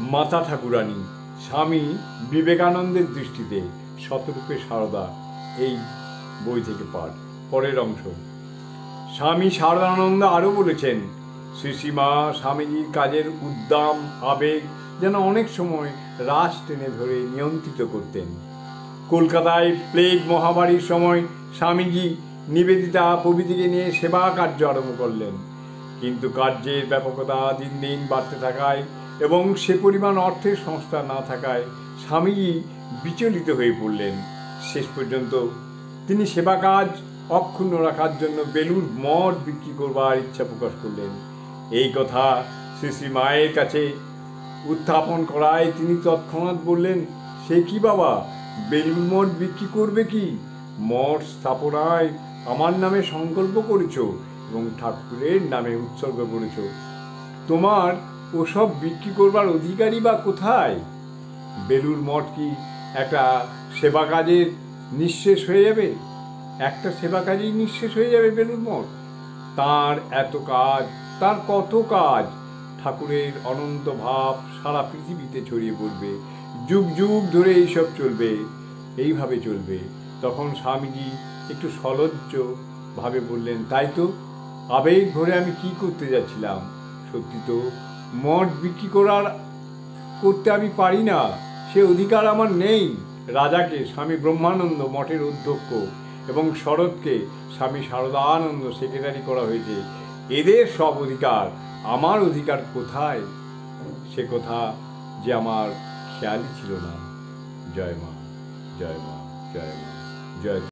মাতা ঠাকুরানী স্বামী বিবেকানন্দের দৃষ্টিতে শতরূপে সারদা। এই বই থেকে পাঠ। পরের অংশ। স্বামী সারদানন্দ আরও বলেছেন, শ্রীশ্রীমা স্বামীজির কাজের উদ্দাম আবেগ যেন অনেক সময় রাশ টেনে ধরে নিয়ন্ত্রিত করতেন। কলকাতায় প্লেগ মহামারীর সময় স্বামীজি নিবেদিতা প্রভৃতিকে নিয়ে সেবা কার্য আরম্ভ করলেন, কিন্তু কার্যের ব্যাপকতা দিন দিন বাড়তে থাকায় এবং সে পরিমাণ অর্থের সংস্থা না থাকায় স্বামীজি বিচলিত হয়ে পড়লেন। শেষ পর্যন্ত তিনি সেবা কাজ অক্ষুণ্ণ রাখার জন্য বেলুর মঠ বিক্রি করবার ইচ্ছা প্রকাশ করলেন। এই কথা শ্রী শ্রী মায়ের কাছে উত্থাপন করায় তিনি তৎক্ষণাৎ বললেন, সে কি বাবা, বেলুর মঠ বিক্রি করবে কি? মঠ স্থাপনায় আমার নামে সংকল্প করেছ এবং ঠাকুরের নামে উৎসর্গ করেছ, তোমার ওসব বিক্রি করবার অধিকারই বা কোথায়? বেলুর মঠ কি একটা সেবা কাজের নিঃশেষ হয়ে যাবে? একটা সেবা কাজেই নিঃশেষ হয়ে যাবে বেলুর মঠ? তার এত কাজ, তার কত কাজ, ঠাকুরের অনন্ত ভাব সারা পৃথিবীতে ছড়িয়ে পড়বে, যুগ যুগ ধরে এইসব চলবে, এইভাবে চলবে। তখন স্বামীজি একটু সলজ্জ ভাবে বললেন, তাই তো, আবেগ ভরে আমি কি করতে যাচ্ছিলাম। সত্যি তো, মঠ বিক্রি করতে আমি পারি না, সে অধিকার আমার নেই। রাজাকে স্বামী ব্রহ্মানন্দ মঠের অধ্যক্ষ এবং শরৎকে স্বামী শারদানন্দ সেক্রেটারি করা হয়েছে। এদের সব অধিকার, আমার অধিকার কোথায়? সে কথা যে আমার খেয়ালই ছিল না। জয় মা, জয় মা, জয় মা, জয়।